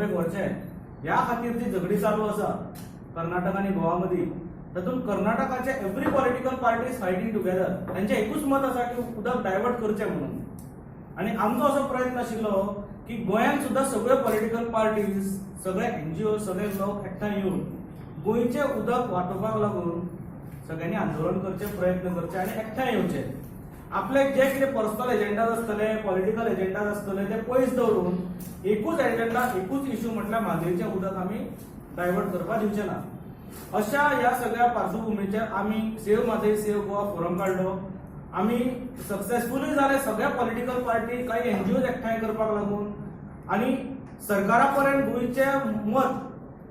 उबे करचे ह्या खातीर जी झगडी चालू आसा कर्नाटक आनी गोवा मदीं, तातूंत कर्नाटकाचे every political parties fighting together. तांचें एकूच मत आसा की उदक डायवर्ट करचें म्हणून. आनी आमचो असो प्रयत्न आशिल्लो की गोंयांत सुद्दां सगळ्यो पॉलिटिकल पार्टीज, सगळे NGO, सगळे लोक एकठांय येवन गोंयचें उदक वांटोवपाक लागून सगळ्यांनी आंदोलन करचें, प्रयत्न करचे आनी एकठांय येवचे. आपले जे कितें पर्सनल एजेंडाज आसतले, पॉलिटिकल एजेंडाज आसतले ते पयस दवरून एकूच एजेंडा, एकूच इश्यू म्हटल्यार म्हादईचें उदक आमी डायवर्ट करपाक दिवचे ना. अशा ह्या सगळ्या पार्श्वभूमीचेर आमी save Mhadei, save Goa forum काडलो. आमी सक्सेसफुली जाले सगळ्या पॉलिटिकल पार्टी, काही NGOज एकठांय करपाक लागून. आनी सरकारा पर्यंत गोंयचें मत,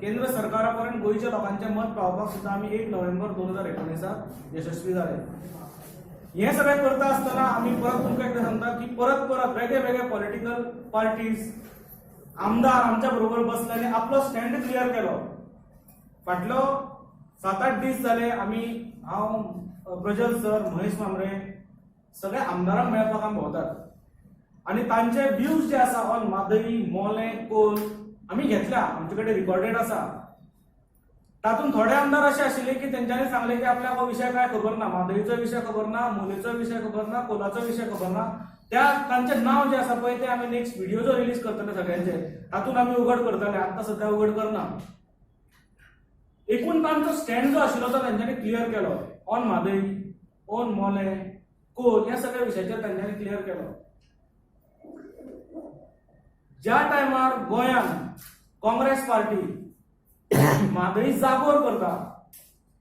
केंद्र सरकारा पर्यंत गोंयच्या लोकांचें मत पावपाक सुद्दां आमी 1 नोव्हेंबर 2019 यशस्वी जाले. हे सगळें करता आसतना आमी परत तुमकां एकदां सांगता की परत वेगळे वेगळे पॉलिटिकल पार्टीज, आमदार आमच्या बरोबर बसले आनी आपलो स्टँड क्लियर केलो. फाटलो 7-8 दीस जाले आमी, हांव, प्रज्वल सर, महेश मांद्रे, सगळे आमदारांक मेळपाक आमी भोंवतात आनी तांचे व्ह्यूज जे आसा ऑन म्हादई, मोलें, कोल आमी घेतल्या, आमचे कडेन रिकॉर्डेड आसा. तातूंत थोडे आमदार असे आशिल्ले की तेंच्यांनी सांगले की आपल्याक हो विशय काय खबर ना, म्हादईचो विशय खबर ना, मोलेचो विशय खबर ना, कोलाचो विशय खबर ना. तांचे नाव जे आसा पळय ते आमी नेक्स्ट व्हिडिओ जो रिलीज करतले सगळ्यांचे, तातूंत आमी उघड करतले. आतां सध्या उघड करना. एकूण तांचो स्टँड जो आशिल्लो तो तांच्यांनी क्लियर केलो. On Mhadei, on Mollem, Coal ह्या सगळ्या विशयाचेर तांच्यांनी क्लियर केलो. ज्या टायमार गोंयांत काँग्रेस पार्टी म्हादई जागोर करता,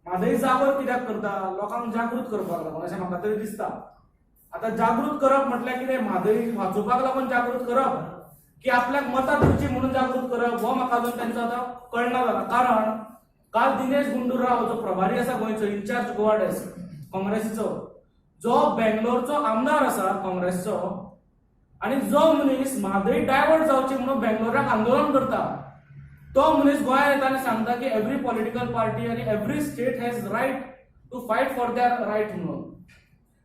म्हादई जागोर कित्याक करता? लोकांक जागृत करपाक लागून अशें म्हाका तरी दिसता. आतां जागृत करप म्हटल्यार कितें? म्हादई वाचोवपाक लागून जागृत करप की आपल्याक मतां दिवची म्हणून जागृत करप, हो म्हाका अजून तेंचो आतां कळना जाला. कारण काल दिनेश गुंडूराव जो प्रभारी आसा गोंयचो, इन्चार्ज गोवा डेस्क काँग्रेसीचो, जो बेंगलोरचो आमदार आसा काँग्रेसचो, आनी जो मनीस म्हादई डायवर्ट जावची म्हणून बेंगलोराक आंदोलन करता, तो मनीस गोंयांत येता आनी सांगता की एव्हरी पॉलिटिकल पार्टी आनी every state has right to fight for their right म्हणून.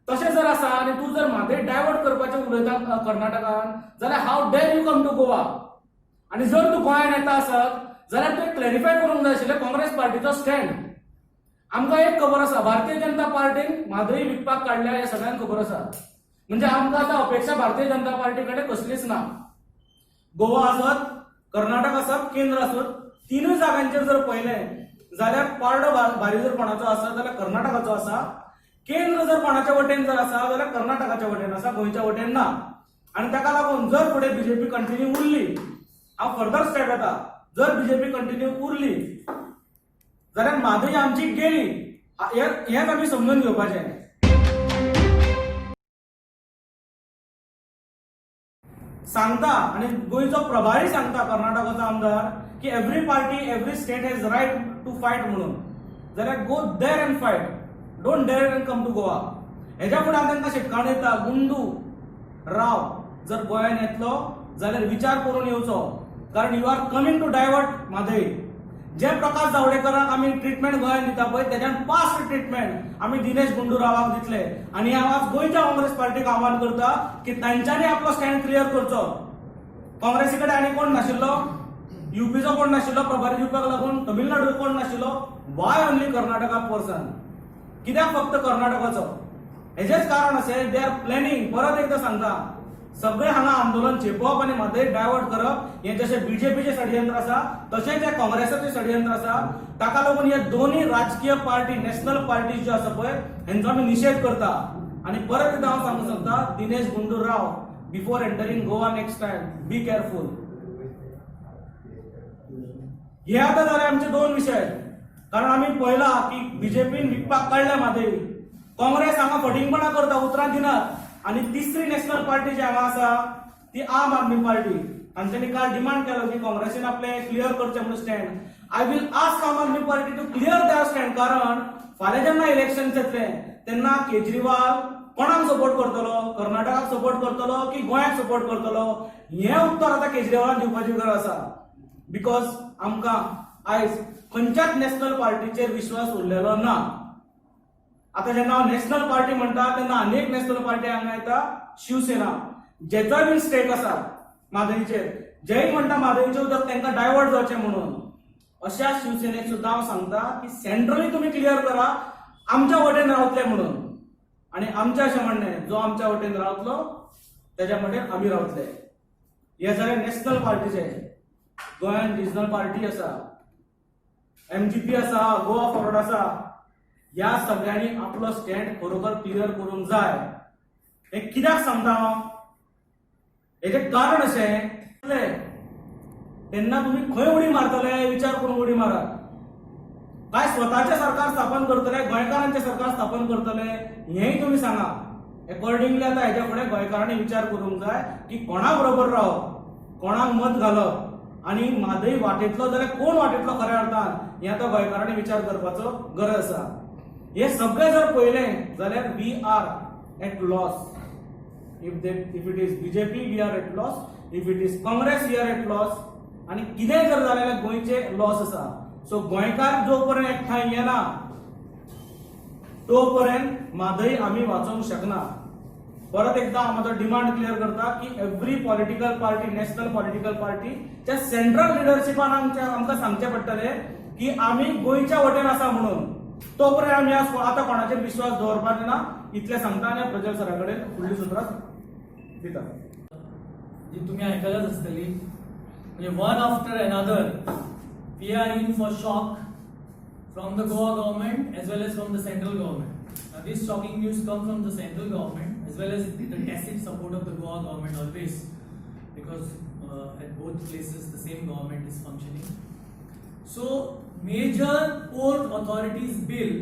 तशें जर आसा आनी तूं जर म्हादई डायवर्ट करपाचें उलयता कर्नाटकान, जाल्यार how dare you come to Goa. आनी जर तूं गोंयांत येता आसत जाल्यार तुवें क्लॅरिफाय करूंक जाय आशिल्लें काँग्रेस पार्टीचो स्टँड. आमकां एक खबर आसा, भारतीय जनता पार्टीन म्हादई विकपाक काडल्या हें सगळ्यांक खबर आसा. म्हणजे आमकां आतां अपेक्षा भारतीय जनता पार्टी कडेन कसलीच ना. गोवा आसत, कर्नाटक आसत, केंद्र आसत, तिनूय जाग्यांचेर जर पळयलें जाल्यार पारडो भारी जर कोणाचो आसा जाल्यार कर्नाटकाचो आसा. केंद्र जर कोणाच्या वटेन जर आसा जाल्यार कर्नाटकाच्या वटेन आसा, गोंयच्या वटेन ना. आनी ताका लागून जर फुडें BJP कंटिन्यू उरली, हांव फर्दर स्टेप येता, जर BJP कंटिन्यू उरली जाल्यार म्हादई आमची गेली, हेंच आमी समजून घेवपाचें. सांगता आनी गोंयचो प्रभारी सांगता कर्नाटकाचो आमदार की every party, every state has right to fight म्हणून. जाल्यार go there and fight, don't dare and come to Goa. हेच्या फुडें हांव तांकां शिटकावण दिता, गुंडू राव जर गोंयांत येतलो जाल्यार विचार करून येवचो. कारण you are coming to divert Mhadei. जे प्रकाश जावडेकराक आमी ट्रिटमेंट गोंयांत दिता पळय तेच्यान पास्ट ट्रिटमेंट आमी दिनेश गुंडूरावाक दितले. आनी हांव आज गोंयच्या काँग्रेस पार्टीक आव्हान करता की तांच्यांनी आपलो स्टँड क्लियर करचो. काँग्रेसी कडेन आनी कोण नाशिल्लो, UPचो कोण नाशिल्लो प्रभारी दिवपाक लागून, तमिळनाडू कोण नाशिल्लो, वाय ओन्ली कर्नाटका पर्सन? कित्याक फक्त कर्नाटकाचो? हेजेच कारण अशें, दे आर प्लॅनिंग. परत एकदा सांगता, सगळे हांगा आंदोलन चेपवप आनी म्हादई डायवर्ट करप हें जशें BJPचें षडयंत्र आसा तशेंच हें काँग्रेसाचें षडयंत्र आसा. ताका लागून हे दोन्ही राजकीय पार्टी, नॅशनल पार्टी ज्यो आसा पळय हेंचो आमी निशेध करता. आनी परत एकदा हांव सांगूंक सोदता, Dinesh Gundurao, before entering Goa next time be careful. हे आतां जाले आमचे 2 विशय. कारण आमी पळयला की BJPन विकपाक काडल्या म्हादई, काँग्रेस हांगा फटिंगपणां करता, उतरां दिनात. आनी तिसरी नॅशनल पार्टी जी हांगा आसा ती आम आदमी पार्टी. तांच्यांनी काल डिमांड केलो की काँग्रेसीन आपले क्लियर करचें म्हणून stand. I will ask Aam Aadmi Party to clear their stand. कारण फाल्यां जेन्ना इलेक्शन जातले तेन्ना केजरीवाल कोणाक सपोर्ट करतलो? कर्नाटकाक सपोर्ट करतलो की गोंयाक सपोर्ट करतलो? हें उत्तर आतां केजरीवालान दिवपाची गरज आसा. बिकॉज आमकां आयज खंयच्याच नॅशनल पार्टीचेर विश्वास उरलेलो ना. आता जेन्ना हांव नॅशनल पार्टी म्हणटा तेन्ना आनी एक नॅशनल पार्टी हांगा येता, शिवसेना, जेचोय बीन स्टेक आसा म्हादईचेर, जय म्हणटा म्हादयचें उदक तांकां डायवर्ट जावचें म्हणून. अशा शिवसेनेक सुद्दां हांव सांगता की सेंट्रली तुमी क्लियर करा आमच्या वटेन रावतले म्हणून. आणि आमचें अशें म्हणणें, जो आमच्या वटेन रावतलो तेज्या वटेन आमी रावतले. हे जाले नॅशनल पार्टीचे. गोंयांत रिजनल पार्टी आसा, MGP आसा, गोवा फॉरवर्ड आसा. ह्या सगळ्यांनी आपलो स्टँड खरोखर क्लियर करूंक जाय. हे कित्याक सांगता हांव? हेजें कारण अशें तेन्ना तुमी खंय उडी मारतले विचार करून उडी मारात. काय स्वताचें सरकार स्थापन करतले, गोंयकारांचें सरकार स्थापन करतले, हेंय तुमी सांगा. अकॉर्डिंगली आतां हेच्या फुडें गोंयकारांनी विचार करूंक जाय की कोणा बरोबर रावप, कोणाक मत घालप आनी म्हादय वाटेतलो जाल्यार कोण वाटेतलो खऱ्या अर्थान हें आतां गोंयकारांनी विचार करपाचो गरज आसा. हे सगळें जर पळयलें जाल्यार we are at loss. If it is BJP we are at loss, if it is Congress we are at loss. आनी कितेंय जर जालें जाल्यार गोंयचे लॉस आसा. सो गोंयकार जो पर्यंत एकठांय येना तो पर्यंत म्हादय आमी वाचोवंक शकना. परत एकदा हांव म्हाजो डिमांड क्लियर करता की every political party, national political party च्या सेंट्रल लिडरशिपान आमकां सांगचें पडटलें की आमी गोंयच्या वटेन आसा म्हणून. तो पर्यंत आमी आतां कोणाचेर विश्वास दवरपाक ना. इतलें सांगता आनी प्रज्वल सरा कडेन फुडलीं सुत्रां दिता. जी तुम्ही ऐकायलाच असतली, म्हणजे one after another we are in for shock from the Goa government as well as from the central government. Now this shocking news comes from the central government as well as the tacit support of the Goa government always, because at both places the same government is functioning. So major port authorities bill,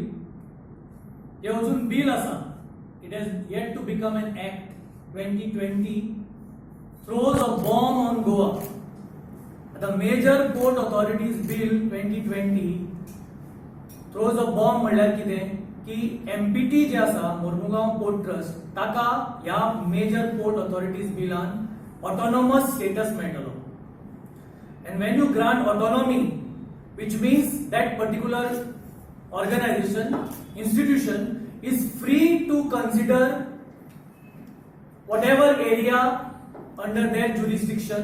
हे अजून bill आसा, it has yet to become an act. 2020 throws a bomb on Goa. The major port authorities bill 2020 throws a bomb म्हणल्यार कितें की MPT जे आसा, Mormugao port trust, ताका ह्या मेजर पोर्ट ऑथॉरिटीज बिलान ऑटोनॉमस स्टेटस मेळटलो. And when you grant autonomy, which means that particular organization, institution is free to consider whatever area under their jurisdiction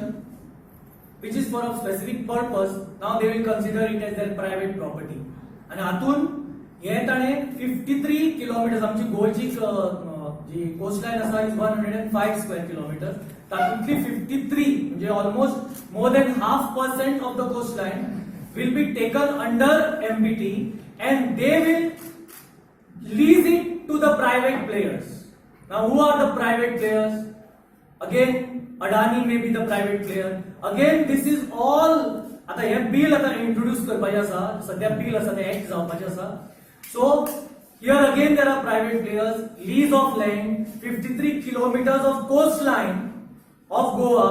which is for a specific purpose. Now they will consider it as their private property. आणि हातून हे ताणें 53 kilometres, आमची गोंयची जी coastline आसा is 105 square kilometre, तातूंतली 53 म्हणजे almost more than 0.5% of the coastline will be taken under MPT and they will lease it to the private players. Now who are the private players? Again Adani may be the private player. Again this is all आता हे bill आता introduce करपाचे आसा, सध्या bill आसा ते act जावपाचे आसा. So here again there are private players, lease of land, 53 kilometres of coastline of Goa.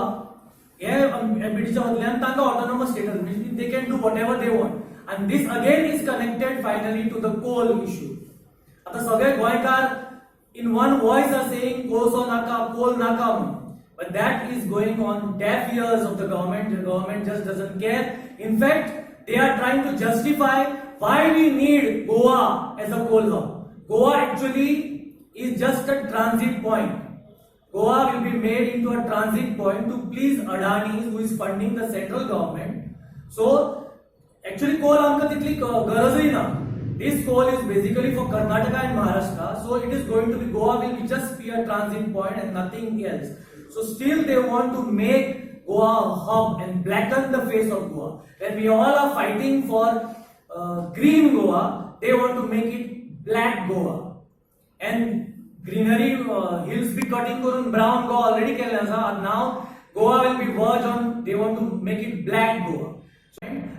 हे एमपीटीच्या मदल्यान तांकां ऑटोनॉमस स्टेटस, म्हणजे they can do whatever they want. And this again is connected finally to the coal issue. आता सगळे गोंयकार in one voice are saying कोळसो नाका, कोल नाका म्हणून. But that is going on deaf ears of the government. The government just doesn't care. In fact, they are trying to justify why we need Goa as a coal hub. Goa actually is just a transit point. Goa will be made into a transit point to please Adani, who is funding the central government. So actually coal आमकां तितली गरजय ना. This coal is basically for Karnataka and Maharashtra. So it is going to be, Goa will be just be a transit point and nothing else. So still they want to make Goa a hub and blacken the face of Goa. When we all are fighting for green Goa, they want to make it black Goa. And greenery hills be cutting करून brown Goa already केले आसा. Now Goa will be verge on, they want to make it black Goa.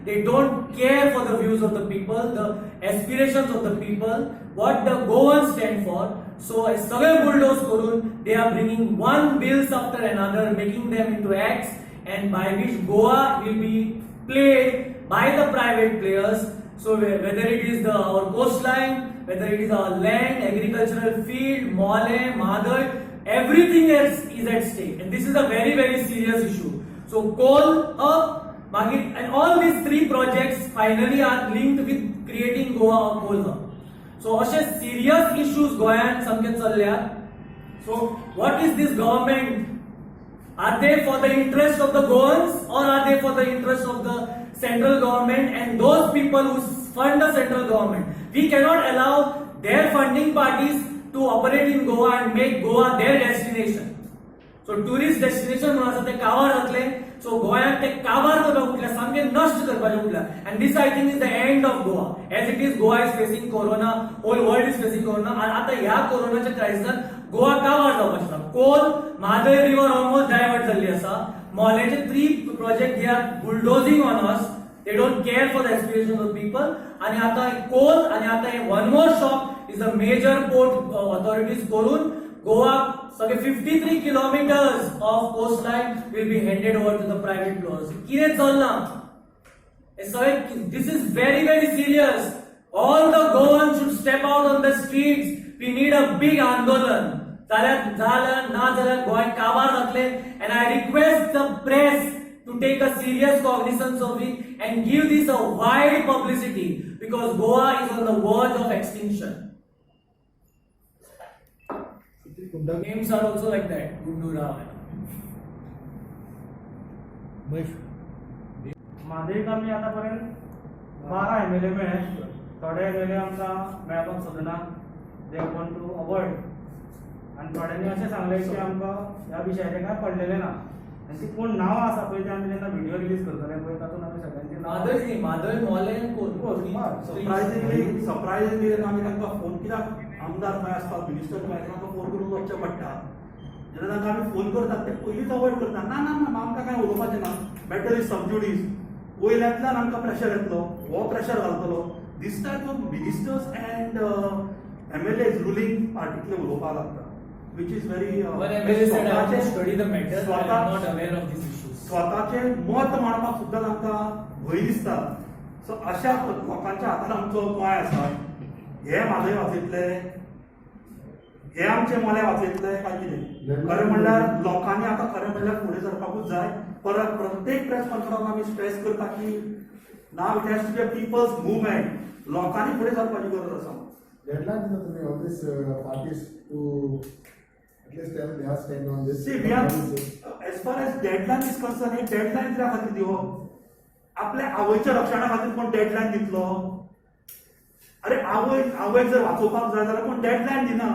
They don't care for the views of the people, the aspirations of the people, what the Goans stand for. So सगळे bulldoze करून they are bringing one bills after another, making them into acts, and by which Goa will be played by the private players. So whether it is our coastline, whether it is our land, agricultural field, Mole, Madhai, everything else is at stake, and this is a very very serious issue. So coal hub, and all these three projects finally are linked with creating Goa a coal hub. So अशे serious issues गोंयांत सामके चल्ल्यात. So what is this government Are they for the interest of the Goans or are they for the interest of the central government and those people who fund the central government? We cannot allow their funding parties to operate in Goa and make Goa their destination. So tourist destination म्हणून आसा ते काबार जातले. So गोंयाक ते काबार करपाक उठल्या, सामके नष्ट करपाचे उठल्या. And this I think is the end of Goa. As it is, Goa is facing corona, whole world is facing corona. आणि आता ह्या कोरोनाच्या क्रायसिसात गोवा काबार जावपाक शकता. Coal Mhadei river almost divert जाल्ली आसा. मोलेचे 3 project they are bulldozing on us. They don't care for the aspirations of people. आणि आता कोल आणि आता हे one more stop is a major port authorities करून Goa सगळे 53 kilometers of coastline will be handed over to the private players. कितें चलना? This is very very serious. All the Goans should step out on the streets. We need a big आंदोलन. जाल्यार ना जाल्यार गोंय काबार जातले. And I request the press to take a serious cognizance of it and give this a wide publicity because Goa is on the verge of extinction. Names are also like that. Gundurao. म्हादईक आमी आतापर्यंत 12 MLA मेळ्ळे. थोडे MLA आमकां मेळपाक सोदना. They want to avoid. आनी थोड्यांनी अशें सांगलें की आमकां ह्या विशयाचें कांय पडलेलें ना. आनी ती कोण नांवां आसा पळय ते आमी जेन्ना व्हिडिओ रिलीज करतले पळय तातूंत आमी सगळ्यांची मादय मादय मोले सरप्रायझिंगली आमी तांकां फोन कित्याक आमदार खंय आसता मिनिस्टर खंय आसता तांकां फोन करून वचचें पडटा. जेन्ना तांकां आमी फोन करतात ते पयलींच अवॉइड करता. ना ना ना आमकां कांय उलोवपाचें ना. Matter is सबज्युडीज. वयल्यांतल्यान आमकां प्रेशर येतलो. हो प्रेशर घालतलो. This type of ministers and MLAs ruling पार्टींतले उलोवपाक लागता. Which is very One MLA said I have to study the matter. I am not aware of these issues. स्वताचे मत मांडपाक सुद्दां तांकां भंय दिसता. सो अशा लोकांच्या हातान आमचो गोंय आसा. हे म्हादय वाचयतले, हे आमचे मोले वाचयतले काय कितें? खरें म्हणल्यार लोकांनी आतां खरें म्हणल्यार फुडें सरपाकूच जाय. परत प्रत्येक प्रेस कॉन्फरन्साक आमी स्ट्रेस करता की now it has to be a people's movement. लोकांनी फुडें सरपाची गरज आसा. Deadline to the all these parties to at least tell they are stand on this. See, we are as far as deadline is concerned, हे deadline कित्याक खातीर दिवप? आपल्या आवयच्या रक्षणा खातीर कोण डेडलायन दितलो? अरे आवयक जर वाचोवपाक जाय जाल्यार कोण डेडलायन दिना.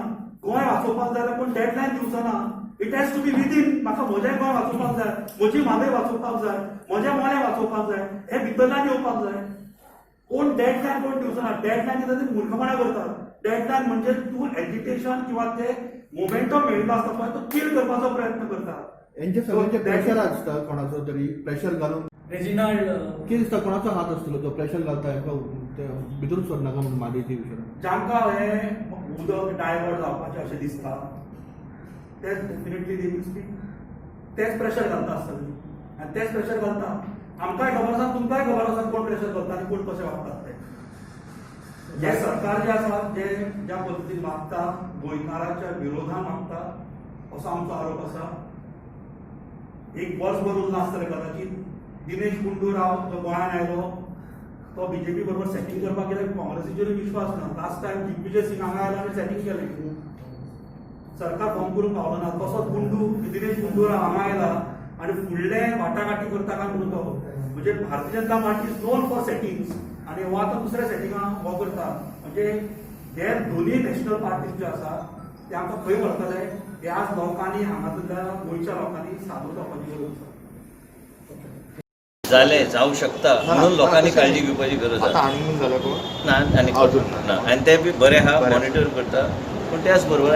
गोंय वाचोवपाक जाय जाल्यार कोण डेडलायन दिवचो ना. It has to be within. म्हाका म्हजें गोंय वाचोवपाक जाय, म्हजी म्हादय वाचोवपाक जाय, म्हजें मोलें वाचोवपाक जाय. हे भितरल्यान येवपाक जाय. कोण डेडलायन कोण दिवचो ना. डेडलायन दिता ती मूर्खपणा करतात. डेडलायन म्हणजे तूं एज्युकेशन किंवा ते मोमेंटम मेळिल्लो आसता पळय तो किल करपाचो प्रयत्न करता. यांचे सगळ्यांचे प्रेशर आसता कोणाचो तरी प्रेशर घालून रेजिनाल्ड कितें दिसता कोणाचो हात आसतलो तो प्रेशर घालता भितर सरनाका म्हणून म्हादयचे विशय जांकां हे उदक डायवर्ट जावपाचें अशें दिसता तेच डेफिनेटली दे वील स्पीक. तेच प्रेशर घालता आसतली आनी तेच प्रेशर घालता. आमकांय खबर आसा, तुमकांय खबर आसा कोण प्रेशर घालता आनी कोण कशें वागतात ते. हे सरकार जे आसा जे ज्या पद्दतीन वागता गोंयकारांच्या विरोधान वागता असो आमचो आरोप आसा. एक वर्सभर उरला आसतलें कदाचित. दिनेश गुंडूराव जो गोंयांत आयलो तो बीजेपी बरोबर सेटिंग करपाक गेले. काँग्रेसीचेरूय विश्वास ना. लास्ट टायम दिग्विजय सिंग हांगा आयलो आनी सेटिंग केलें. सरकार फॉर्म करूंक पावलो ना. तसोच दिनेश गुंडूराव हांगा आयला आनी फुडले वाटाघाटी करता काय म्हणून तो म्हणजे Bharatiya Janata Party is known for settings आणि हो आतां दुसऱ्या सेटिंगाक हो करता. म्हणजे हे दोन्ही नॅशनल पार्टीज ज्यो आसा ते आमकां खंय व्हरतले हे आज लोकांनी हांगासरल्या गोंयच्या लोकांनी सादूर जावपाची गरज आसा. झाले जाऊ शकता म्हणून लोकांनी काळजी घेवपाची गरज आसा. ना आनी ना आनी ते बी बरे आहा मॉनिटर करता पूण त्याच बरोबर